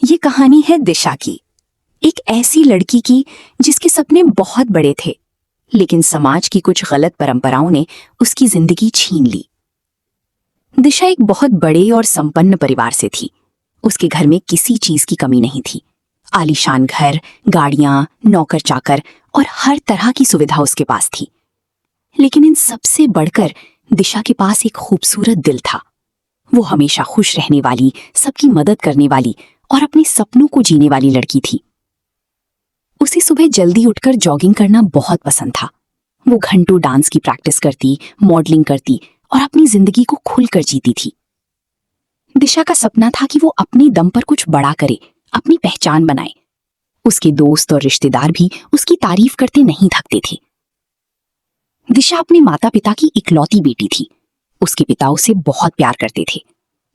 ये कहानी है दिशा की, एक ऐसी लड़की की जिसके सपने बहुत बड़े थे, लेकिन समाज की कुछ गलत परंपराओं ने उसकी जिंदगी छीन ली। दिशा एक बहुत बड़े और संपन्न परिवार से थी। उसके घर में किसी चीज की कमी नहीं थी। आलीशान घर, गाड़ियां, नौकर चाकर और हर तरह की सुविधा उसके पास थी। लेकिन इन सबसे बढ़कर दिशा के पास एक खूबसूरत दिल था। वो हमेशा खुश रहने वाली, सबकी मदद करने वाली और अपने सपनों को जीने वाली लड़की थी। उसे सुबह जल्दी उठकर जॉगिंग करना बहुत पसंद था। वो घंटों डांस की प्रैक्टिस करती, मॉडलिंग करती और अपनी जिंदगी को खुलकर जीती थी। दिशा का सपना था कि वो अपने दम पर कुछ बड़ा करे, अपनी पहचान बनाए। उसके दोस्त और रिश्तेदार भी उसकी तारीफ करते नहीं थकते थे। दिशा अपने माता पिता की इकलौती बेटी थी। उसके पिता उसे बहुत प्यार करते थे।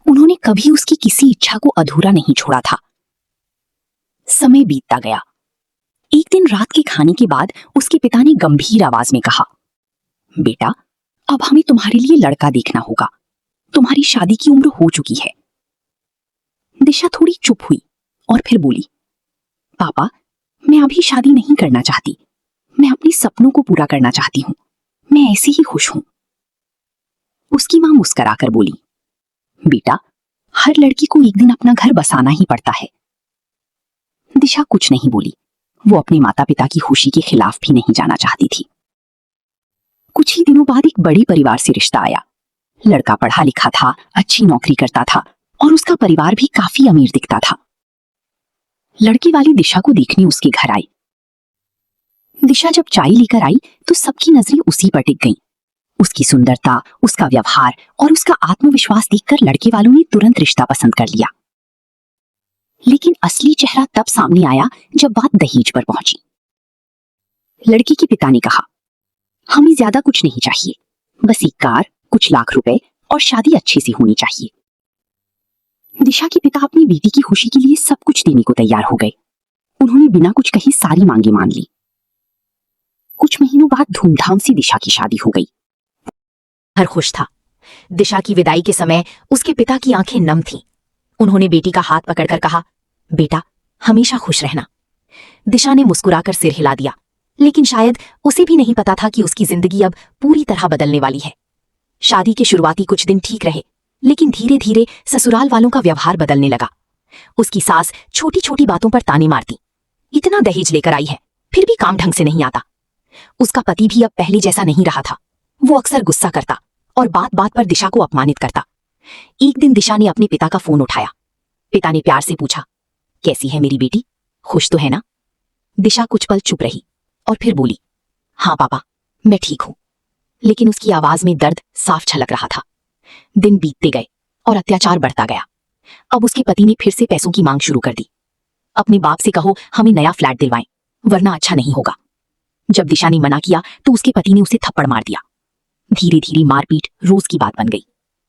उन्होंने कभी उसकी किसी इच्छा को अधूरा नहीं छोड़ा था। समय बीतता गया। एक दिन रात के खाने के बाद उसके पिता ने गंभीर आवाज में कहा, बेटा, अब हमें तुम्हारे लिए लड़का देखना होगा। तुम्हारी शादी की उम्र हो चुकी है। दिशा थोड़ी चुप हुई और फिर बोली, पापा, मैं अभी शादी नहीं करना चाहती। मैं अपने सपनों को पूरा करना चाहती हूँ। मैं ऐसे ही खुश हूं। उसकी मां मुस्कुराकर बोली, बेटा, हर लड़की को एक दिन अपना घर बसाना ही पड़ता है। दिशा कुछ नहीं बोली। वो अपने माता पिता की खुशी के खिलाफ भी नहीं जाना चाहती थी। कुछ ही दिनों बाद एक बड़े परिवार से रिश्ता आया। लड़का पढ़ा लिखा था, अच्छी नौकरी करता था और उसका परिवार भी काफी अमीर दिखता था। लड़की वाली दिशा को देखने उसके घर आई। दिशा जब चाय लेकर आई तो सबकी नजरें उसी पर टिक गईं। उसकी सुंदरता, उसका व्यवहार और उसका आत्मविश्वास देखकर लड़के वालों ने तुरंत रिश्ता पसंद कर लिया। लेकिन असली चेहरा तब सामने आया जब बात दहेज पर पहुंची। लड़की के पिता ने कहा, हमें ज्यादा कुछ नहीं चाहिए, बस एक कार, कुछ लाख रुपए और शादी अच्छे से होनी चाहिए। दिशा के पिता अपनी बेटी की खुशी के लिए सब कुछ देने को तैयार हो गए। उन्होंने बिना कुछ कहे सारी मांगे मान ली। कुछ महीनों बाद धूमधाम से दिशा की शादी हो गई। हर खुश था। दिशा की विदाई के समय उसके पिता की आंखें नम थीं। उन्होंने बेटी का हाथ पकड़कर कहा, बेटा, हमेशा खुश रहना। दिशा ने मुस्कुराकर सिर हिला दिया, लेकिन शायद उसे भी नहीं पता था कि उसकी जिंदगी अब पूरी तरह बदलने वाली है। शादी के शुरुआती कुछ दिन ठीक रहे, लेकिन धीरे धीरे ससुराल वालों का व्यवहार बदलने लगा। उसकी सास छोटी छोटी बातों पर ताने मारती, इतना दहेज लेकर आई है, फिर भी काम ढंग से नहीं आता। उसका पति भी अब पहले जैसा नहीं रहा था। वो अक्सर गुस्सा करता और बात बात पर दिशा को अपमानित करता। एक दिन दिशा ने अपने पिता का फोन उठाया। पिता ने प्यार से पूछा, कैसी है मेरी बेटी, खुश तो है ना? दिशा कुछ पल चुप रही और फिर बोली, हाँ पापा, मैं ठीक हूं। लेकिन उसकी आवाज में दर्द साफ झलक रहा था। दिन बीतते गए और अत्याचार बढ़ता गया। अब उसके पति ने फिर से पैसों की मांग शुरू कर दी। अपने बाप से कहो हमें नया फ्लैट दिलवाएं, वरना अच्छा नहीं होगा। जब दिशा ने मना किया तो उसके पति ने उसे थप्पड़ मार दिया। धीरे धीरे मारपीट रोज की बात बन गई।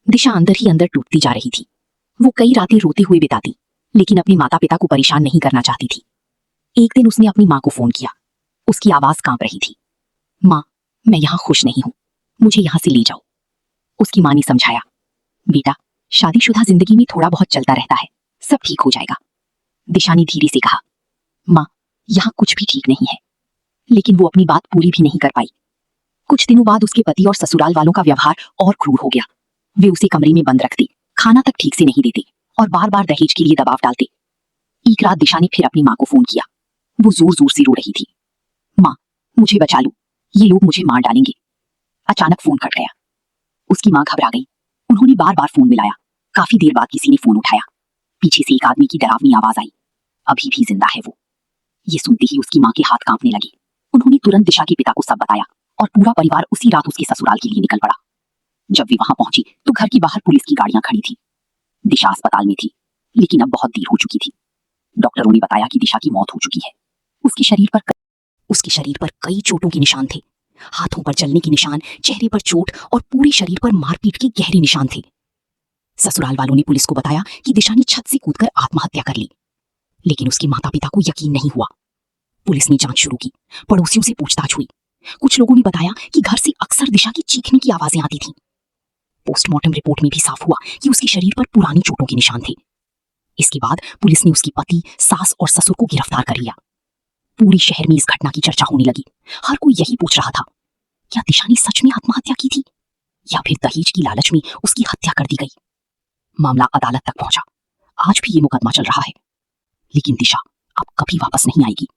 दिशा अंदर ही अंदर टूटती जा रही थी। वो कई रातें रोते हुए बिताती, लेकिन अपने माता पिता को परेशान नहीं करना चाहती थी। एक दिन उसने अपनी माँ को फोन किया। उसकी आवाज कांप रही थी, माँ, मैं यहाँ खुश नहीं हूं, मुझे यहाँ से ले जाओ। उसकी माँ ने समझाया, बेटा, शादीशुदा जिंदगी में थोड़ा बहुत चलता रहता है, सब ठीक हो जाएगा। दिशा ने धीरे से कहा, माँ, यहाँ कुछ भी ठीक नहीं है। लेकिन वो अपनी बात पूरी भी नहीं कर पाई। कुछ दिनों बाद उसके पति और ससुराल वालों का व्यवहार और क्रूर हो गया। वे उसे कमरे में बंद रखते, खाना तक ठीक से नहीं देते और बार बार दहेज के लिए दबाव डालते। एक रात दिशा ने फिर अपनी माँ को फोन किया। वो जोर जोर से रो रही थी, माँ, मुझे बचा लो, ये लोग मुझे मार डालेंगे। अचानक फोन कट गया। उसकी माँ घबरा गई। उन्होंने बार बार फोन मिलाया। काफी देर बाद किसी ने फोन उठाया। पीछे से एक आदमी की डरावनी आवाज आई, अभी भी जिंदा है वो। ये सुनते ही उसकी माँ के हाथ कांपने लगे। उन्होंने तुरंत दिशा के पिता को सब बताया और पूरा परिवार उसी रात उसके ससुराल के लिए निकल पड़ा। जब वे वहां पहुंची तो घर की बाहर पुलिस की गाड़ियां खड़ी थी। दिशा अस्पताल में थी, लेकिन अब बहुत देर हो चुकी थी। डॉक्टरों ने बताया कि दिशा की मौत हो चुकी है। उसके शरीर पर कई चोटों के निशान थे। हाथों पर जलने के निशान, चेहरे पर चोट और पूरे शरीर पर मारपीट के गहरे निशान थे। ससुराल वालों ने पुलिस को बताया कि दिशा ने छत से कूदकर आत्महत्या कर ली, लेकिन उसके माता पिता को यकीन नहीं हुआ। पुलिस ने जांच शुरू की। पड़ोसियों से पूछताछ हुई। कुछ लोगों ने बताया कि घर से अक्सर दिशा की चीखने की आवाजें आती थीं। पोस्टमार्टम रिपोर्ट में भी साफ हुआ कि उसके शरीर पर पुरानी चोटों के निशान थे। इसके बाद पुलिस ने उसकी पति, सास और ससुर को गिरफ्तार कर लिया। पूरे शहर में इस घटना की चर्चा होने लगी। हर कोई यही पूछ रहा था, क्या दिशा ने सच में आत्महत्या की थी या फिर दहेज की लालच में उसकी हत्या कर दी गई। मामला अदालत तक पहुंचा। आज भी ये मुकदमा चल रहा है, लेकिन दिशा अब कभी वापस नहीं आएगी।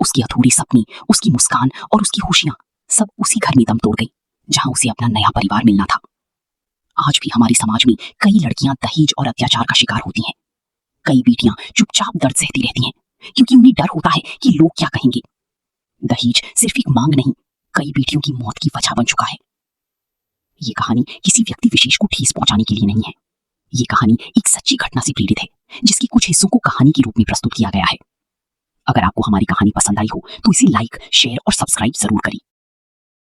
उसकी अधूरी सपने, उसकी मुस्कान और उसकी खुशियां सब उसी घर में दम तोड़ गई जहां उसे अपना नया परिवार मिलना था। आज भी हमारे समाज में कई लड़कियां दहेज और अत्याचार का शिकार होती हैं। कई बेटियां चुपचाप दर्द सहती रहती हैं क्योंकि उन्हें डर होता है कि लोग क्या कहेंगे। दहेज सिर्फ एक मांग नहीं, कई बेटियों की मौत की वजह बन चुका है। ये कहानी किसी व्यक्ति विशेष को ठेस पहुंचाने के लिए नहीं है। ये कहानी एक सच्ची घटना से प्रेरित है, जिसके कुछ हिस्सों को कहानी के रूप में प्रस्तुत किया गया है। अगर आपको हमारी कहानी पसंद आई हो तो इसे लाइक, शेयर और सब्सक्राइब जरूर करें।